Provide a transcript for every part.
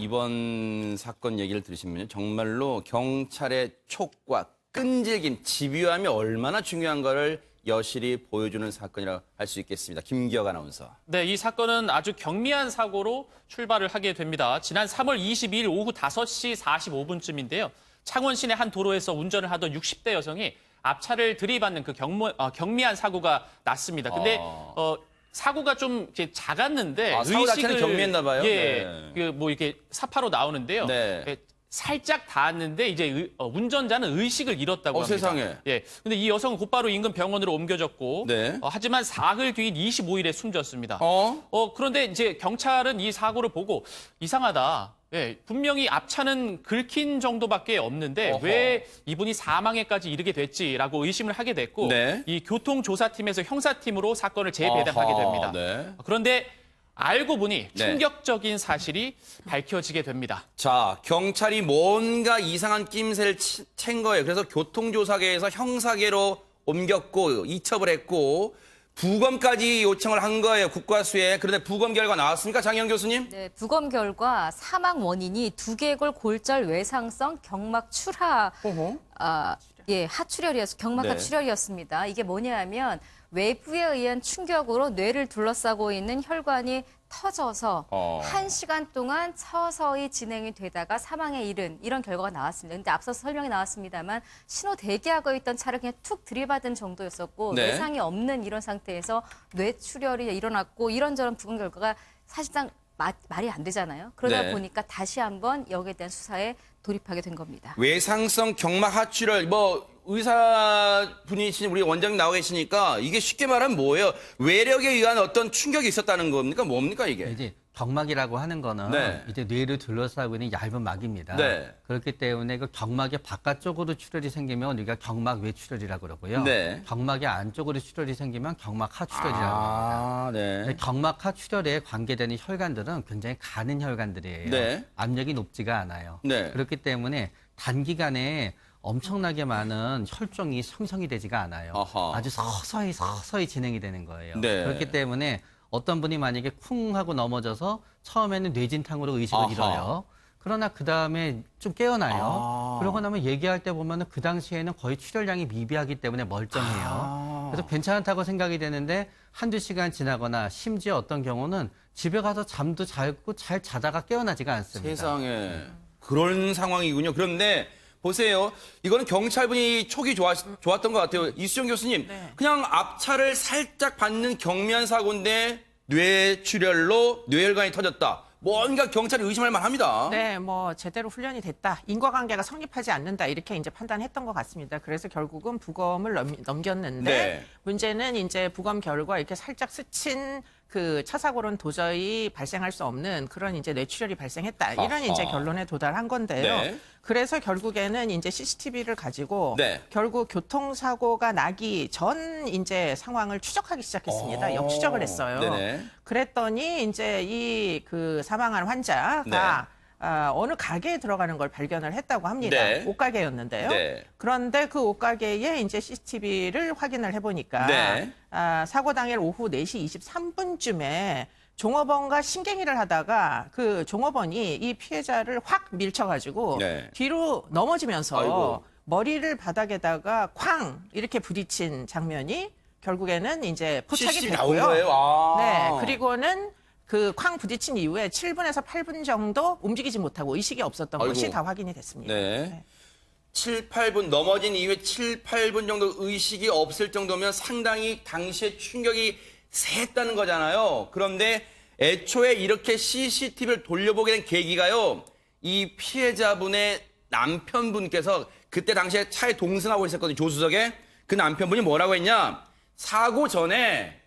이번 사건 얘기를 들으시면 정말로 경찰의 촉과 끈질긴 집요함이 얼마나 중요한 걸 여실히 보여주는 사건이라고 할 수 있겠습니다. 김기혁 아나운서. 네, 이 사건은 아주 경미한 사고로 출발을 하게 됩니다. 지난 3월 22일 오후 5시 45분쯤인데요. 창원 시내 한 도로에서 운전을 하던 60대 여성이 앞차를 들이받는 그 경미한 사고가 났습니다. 근데 사고가 좀 이렇게 작았는데 사고 자체는 경미했나 봐요. 예, 네. 이렇게 사파로 나오는데요. 네. 예, 살짝 닿았는데 이제 운전자는 의식을 잃었다고 합니다. 세상에. 예. 근데 이 여성은 곧바로 인근 병원으로 옮겨졌고 네. 하지만 사흘 뒤인 25일에 숨졌습니다. 그런데 이제 경찰은 이 사고를 보고 이상하다. 예, 분명히 앞차는 긁힌 정도밖에 없는데 왜 이분이 사망에까지 이르게 됐지라고 의심을 하게 됐고 네. 이 교통조사팀에서 형사팀으로 사건을 재배당하게 됩니다. 네. 그런데 알고 보니 네. 충격적인 사실이 밝혀지게 됩니다. 자, 경찰이 뭔가 이상한 낌새를 챈 거예요. 그래서 교통조사계에서 형사계로 옮겼고 이첩을 했고 부검까지 요청을 한 거예요. 국과수에. 그런데 부검 결과 나왔습니까? 장영 교수님? 네, 부검 결과 사망 원인이 두개골 골절 외상성 경막 출하 하출혈이었 경막 네. 하출혈이었습니다. 이게 뭐냐면 외부에 의한 충격으로 뇌를 둘러싸고 있는 혈관이 터져서 1시간 동안 서서히 진행이 되다가 사망에 이른 이런 결과가 나왔습니다. 근데 앞서 설명이 나왔습니다만 신호 대기하고 있던 차를 그냥 툭 들이받은 정도였었고 네. 외상이 없는 이런 상태에서 뇌출혈이 일어났고 이런저런 부검 결과가 사실상 말이 안 되잖아요. 그러다 네. 보니까 다시 한번 여기에 대한 수사에 돌입하게 된 겁니다. 외상성 경막 하출혈, 의사분이신 우리 원장님 나와 계시니까 이게 쉽게 말하면 뭐예요? 외력에 의한 어떤 충격이 있었다는 겁니까? 뭡니까 이게? 이제 경막이라고 하는 거는 네. 이제 뇌를 둘러싸고 있는 얇은 막입니다. 네. 그렇기 때문에 그 경막의 바깥쪽으로 출혈이 생기면 우리가 경막 외출혈이라고 그러고요. 네. 경막의 안쪽으로 출혈이 생기면 경막 하출혈이라고 합니다. 네. 경막 하출혈에 관계되는 혈관들은 굉장히 가는 혈관들이에요. 네. 압력이 높지가 않아요. 네. 그렇기 때문에 단기간에 엄청나게 많은 혈종이 형성이 되지가 않아요. 아하. 아주 서서히 진행이 되는 거예요. 네. 그렇기 때문에 어떤 분이 만약에 쿵 하고 넘어져서 처음에는 뇌진탕으로 의식을 아하. 잃어요. 그러나 그 다음에 좀 깨어나요. 그러고 나면 얘기할 때 보면은 그 당시에는 거의 출혈량이 미비하기 때문에 멀쩡해요. 그래서 괜찮다고 생각이 되는데 한두 시간 지나거나 심지어 어떤 경우는 집에 가서 잠도 자고 잘 자다가 깨어나지가 않습니다. 세상에. 그런 상황이군요. 그런데 보세요. 이거는 경찰분이 촉이 좋았던 것 같아요. 이수정 교수님. 그냥 앞차를 살짝 받는 경미한 사고인데 뇌출혈로 뇌혈관이 터졌다. 뭔가 경찰이 의심할 만합니다. 네, 뭐 제대로 훈련이 됐다. 인과관계가 성립하지 않는다. 이렇게 이제 판단했던 것 같습니다. 그래서 결국은 부검을 넘겼는데 네. 문제는 이제 부검 결과 이렇게 살짝 스친 그 차 사고로는 도저히 발생할 수 없는 그런 이제 뇌출혈이 발생했다. 이런 이제 결론에 도달한 건데요. 네. 그래서 결국에는 이제 CCTV를 가지고 네. 결국 교통사고가 나기 전 이제 상황을 추적하기 시작했습니다. 역추적을 했어요. 네네. 그랬더니 이제 이 그 사망한 환자가 네. 어느 가게에 들어가는 걸 발견을 했다고 합니다. 네. 옷가게였는데요. 네. 그런데 그 옷가게에 이제 CCTV를 확인을 해보니까 네. 사고 당일 오후 4시 23분쯤에 종업원과 신경질을 하다가 그 종업원이 이 피해자를 확 밀쳐가지고 네. 뒤로 넘어지면서 아이고. 머리를 바닥에다가 쾅 이렇게 부딪힌 장면이 결국에는 이제 포착이 CCTV 나온 됐고요. 거예요? 네, 그리고는 그 쾅 부딪힌 이후에 7분에서 8분 정도 움직이지 못하고 의식이 없었던 아이고. 것이 다 확인이 됐습니다. 네. 7, 8분 넘어진 이후에 7, 8분 정도 의식이 없을 정도면 상당히 당시에 충격이 셌다는 거잖아요. 그런데 애초에 이렇게 CCTV를 돌려보게 된 계기가요. 이 피해자분의 남편분께서 그때 당시에 차에 동승하고 있었거든요. 조수석에. 그 남편분이 뭐라고 했냐. 사고 전에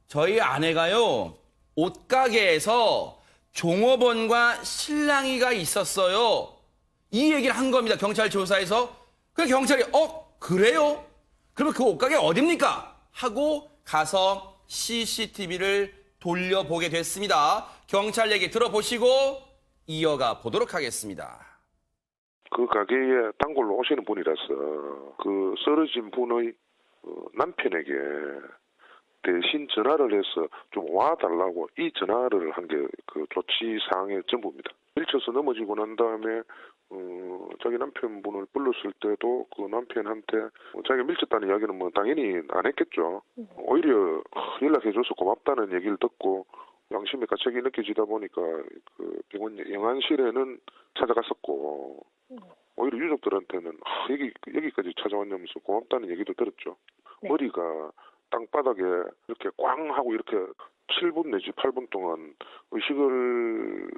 저희 아내가요. 옷가게에서 종업원과 실랑이가 있었어요. 이 얘기를 한 겁니다. 경찰 조사에서. 그래서 경찰이 그래요? 그러면 그 옷가게 어딥니까? 하고 가서 CCTV를 돌려보게 됐습니다. 경찰 얘기 들어보시고 이어가 보도록 하겠습니다. 그 가게에 단골로 오시는 분이라서 그 쓰러진 분의 남편에게 대신 전화를 해서 좀 와달라고 이 전화를 한 게 그 조치 사항의 전부입니다. 밀쳐서 넘어지고 난 다음에 자기 남편분을 불렀을 때도 그 남편한테 자기가 밀쳤다는 이야기는 뭐 당연히 안 했겠죠. 오히려 연락해줘서 고맙다는 얘기를 듣고 양심의 가책이 느껴지다 보니까 그 병원 영안실에는 찾아갔었고 오히려 유족들한테는 여기까지 찾아왔냐면서 고맙다는 얘기도 들었죠. 네. 머리가 땅바닥에 이렇게 꽝 하고 이렇게 7분 내지 8분 동안 의식을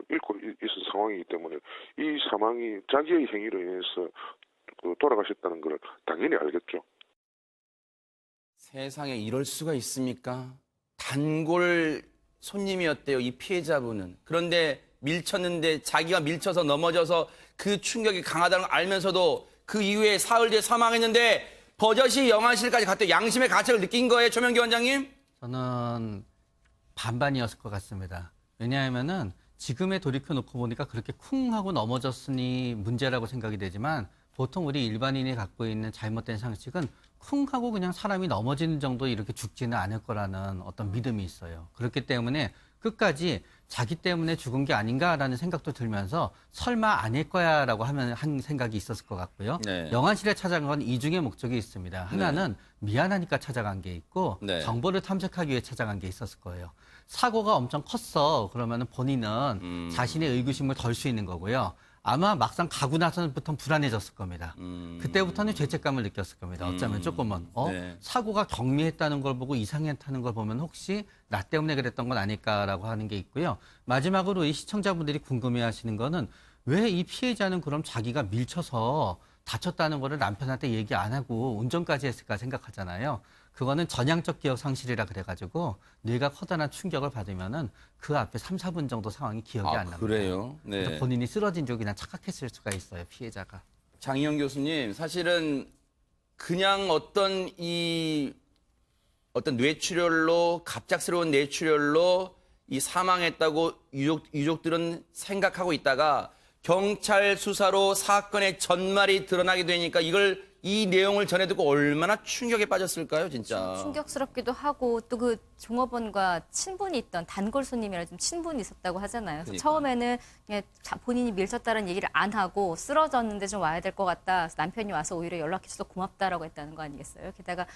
잃고 있은 상황이기 때문에 이 사망이 자기의 행위로 인해서 돌아가셨다는 걸 당연히 알겠죠. 세상에 이럴 수가 있습니까? 단골 손님이었대요, 이 피해자분은. 그런데 밀쳤는데 자기가 밀쳐서 넘어져서 그 충격이 강하다는 걸 알면서도 그 이후에 사흘 뒤에 사망했는데 버젓이 영안실까지 갔대. 양심의 가책을 느낀 거예요, 조명기 원장님? 저는 반반이었을 것 같습니다. 왜냐하면은 지금에 돌이켜놓고 보니까 그렇게 쿵 하고 넘어졌으니 문제라고 생각이 되지만 보통 우리 일반인이 갖고 있는 잘못된 상식은 쿵 하고 그냥 사람이 넘어지는 정도 이렇게 죽지는 않을 거라는 어떤 믿음이 있어요. 그렇기 때문에 끝까지 자기 때문에 죽은 게 아닌가라는 생각도 들면서 설마 아닐 거야라고 한 생각이 있었을 것 같고요. 네. 영안실에 찾아간 건 이중의 목적이 있습니다. 하나는 미안하니까 찾아간 게 있고 네. 정보를 탐색하기 위해 찾아간 게 있었을 거예요. 사고가 엄청 컸어. 그러면 본인은 자신의 의구심을 덜 수 있는 거고요. 아마 막상 가고 나서부터 불안해졌을 겁니다. 그때부터는 죄책감을 느꼈을 겁니다. 어쩌면 조금은. 네. 사고가 경미했다는 걸 보고 이상했다는 걸 보면 혹시 나 때문에 그랬던 건 아닐까라고 하는 게 있고요. 마지막으로 이 시청자분들이 궁금해하시는 거는 왜 이 피해자는 그럼 자기가 밀쳐서 다쳤다는 거를 남편한테 얘기 안 하고 운전까지 했을까 생각하잖아요. 그거는 전향적 기억 상실이라 그래가지고 뇌가 커다란 충격을 받으면은 그 앞에 3, 4분 정도 상황이 기억이 안 납니다. 그래요? 그래서 네. 본인이 쓰러진 줄 그냥 착각했을 수가 있어요, 피해자가. 장희영 교수님, 사실은 그냥 어떤 뇌출혈로, 갑작스러운 뇌출혈로 이 사망했다고 유족들은 생각하고 있다가 경찰 수사로 사건의 전말이 드러나게 되니까 이 내용을 전해 듣고 얼마나 충격에 빠졌을까요, 진짜. 충격스럽기도 하고 또 그 종업원과 친분이 있던 단골 손님이랑 좀 친분이 있었다고 하잖아요. 그래서 그러니까요. 처음에는 그냥 본인이 밀쳤다는 얘기를 안 하고 쓰러졌는데 좀 와야 될 것 같다. 그래서 남편이 와서 오히려 연락해줘서 고맙다라고 했다는 거 아니겠어요? 게다가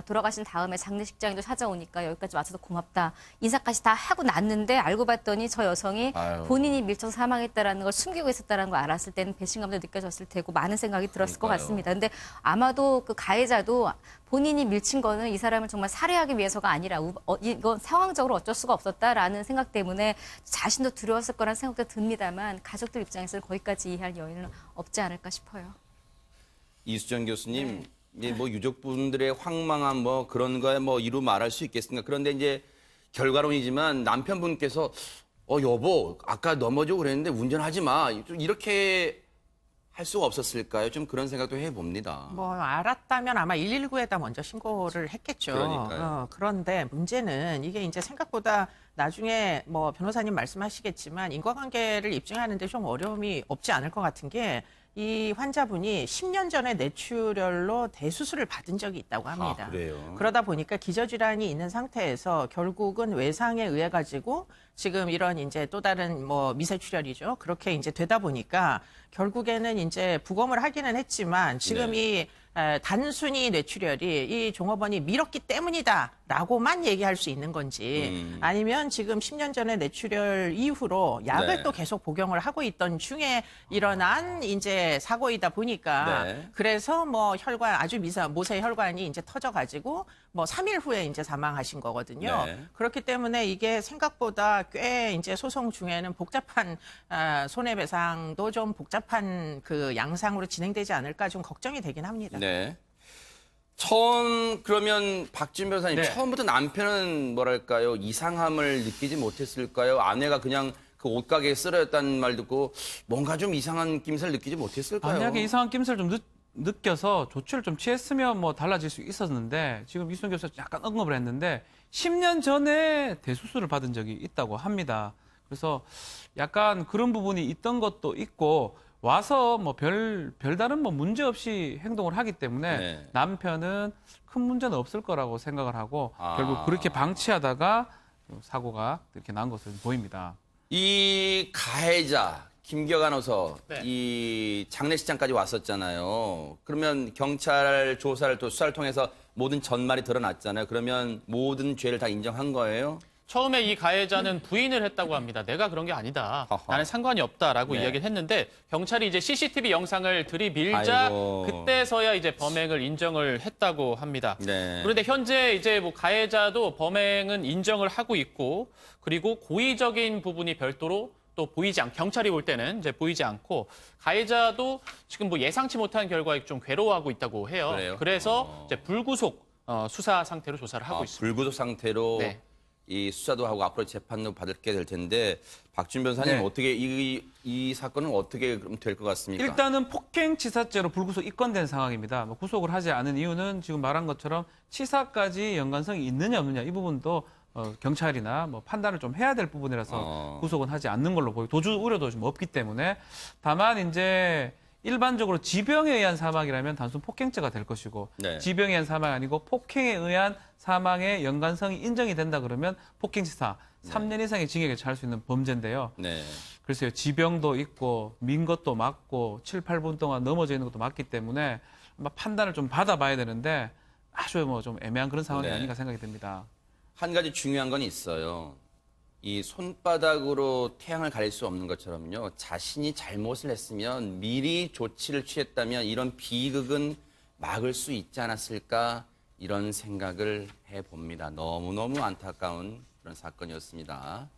돌아가신 다음에 장례식장에도 찾아오니까 여기까지 와줘서 고맙다. 인사까지 다 하고 났는데 알고 봤더니 저 여성이 아유. 본인이 밀쳐서 사망했다라는 걸 숨기고 있었다라는 걸 알았을 때는 배신감도 느껴졌을 테고 많은 생각이 들었을 것 그러니까요. 같습니다. 근데 아마도 그 가해자도 본인이 밀친 거는 이 사람을 정말 살해하기 위해서가 아니라 이건 상황적으로 어쩔 수가 없었다라는 생각 때문에 자신도 두려웠을 거라는 생각도 듭니다만 가족들 입장에서는 거기까지 이해할 여유는 없지 않을까 싶어요. 이수정 교수님, 이제 뭐 유족분들의 황망한 뭐 그런 거에 뭐 이루 말할 수 있겠습니까? 그런데 이제 결과론이지만 남편분께서 여보, 아까 넘어지고 그랬는데 운전하지 마. 좀 이렇게 할 수가 없었을까요? 좀 그런 생각도 해봅니다. 뭐 알았다면 아마 119에다 먼저 신고를 했겠죠. 그러니까요. 그런데 문제는 이게 이제 생각보다 나중에 뭐 변호사님 말씀하시겠지만 인과관계를 입증하는데 좀 어려움이 없지 않을 것 같은 게 이 환자분이 10년 전에 뇌출혈로 대수술을 받은 적이 있다고 합니다. 아, 그래요? 그러다 보니까 기저질환이 있는 상태에서 결국은 외상에 의해 가지고 지금 이런 이제 또 다른 뭐 미세출혈이죠. 그렇게 이제 되다 보니까 결국에는 이제 부검을 하기는 했지만 지금 이 단순히 뇌출혈이 이 종업원이 밀었기 때문이다라고만 얘기할 수 있는 건지 아니면 지금 10년 전에 뇌출혈 이후로 약을 네. 또 계속 복용을 하고 있던 중에 일어난 이제 사고이다 보니까 네. 그래서 뭐 혈관 아주 모세 혈관이 이제 터져가지고 뭐 3일 후에 이제 사망하신 거거든요. 네. 그렇기 때문에 이게 생각보다 꽤 이제 소송 중에는 복잡한 손해배상도 좀 복잡한 그 양상으로 진행되지 않을까 좀 걱정이 되긴 합니다. 네. 그러면 박준 변호사님, 네. 처음부터 남편은 뭐랄까요, 이상함을 느끼지 못했을까요? 아내가 그냥 그 옷가게에 쓰러졌다는 말 듣고 뭔가 좀 이상한 낌새를 느끼지 못했을까요? 만약에 이상한 낌새를 좀 느껴서 조치를 좀 취했으면 뭐 달라질 수 있었는데 지금 이수정 교수가 약간 언급을 했는데 10년 전에 대수술을 받은 적이 있다고 합니다. 그래서 약간 그런 부분이 있던 것도 있고 와서 뭐 별다른 뭐 문제 없이 행동을 하기 때문에 네. 남편은 큰 문제는 없을 거라고 생각을 하고 아. 결국 그렇게 방치하다가 사고가 이렇게 난 것으로 보입니다. 이 가해자 김기혁 아나운서 네. 이 장례식장까지 왔었잖아요. 그러면 경찰 조사를 또 수사를 통해서 모든 전말이 드러났잖아요. 그러면 모든 죄를 다 인정한 거예요? 처음에 이 가해자는 부인을 했다고 합니다. 내가 그런 게 아니다. 허허. 나는 상관이 없다라고 네. 이야기를 했는데 경찰이 이제 CCTV 영상을 들이밀자 아이고. 그때서야 이제 범행을 인정을 했다고 합니다. 네. 그런데 현재 이제 뭐 가해자도 범행은 인정을 하고 있고 그리고 고의적인 부분이 별도로 또 경찰이 올 때는 이제 보이지 않고 가해자도 지금 뭐 예상치 못한 결과에 좀 괴로워하고 있다고 해요. 그래요? 그래서 이제 불구속 수사 상태로 조사를 하고 있습니다. 불구속 상태로 네. 이 수사도 하고 앞으로 재판도 받게 될 텐데 박준 변호사님 네. 어떻게 이 사건은 어떻게 될 것 같습니까? 일단은 폭행치사죄로 불구속 입건된 상황입니다. 뭐 구속을 하지 않은 이유는 지금 말한 것처럼 치사까지 연관성이 있느냐 없느냐 이 부분도 경찰이나 뭐 판단을 좀 해야 될 부분이라서 구속은 하지 않는 걸로 보이고 도주 우려도 좀 없기 때문에 다만 이제 일반적으로 지병에 의한 사망이라면 단순 폭행죄가 될 것이고 네. 지병에 의한 사망이 아니고 폭행에 의한 사망의 연관성이 인정이 된다 그러면 폭행치사 3년 이상의 징역에 처할 수 있는 범죄인데요. 네. 글쎄요. 지병도 있고 민 것도 맞고 7, 8분 동안 넘어져 있는 것도 맞기 때문에 아마 판단을 좀 받아봐야 되는데 아주 뭐 좀 애매한 그런 상황이 네. 아닌가 생각이 듭니다. 한 가지 중요한 건 있어요. 이 손바닥으로 태양을 가릴 수 없는 것처럼요. 자신이 잘못을 했으면 미리 조치를 취했다면 이런 비극은 막을 수 있지 않았을까 이런 생각을 해봅니다. 너무너무 안타까운 그런 사건이었습니다.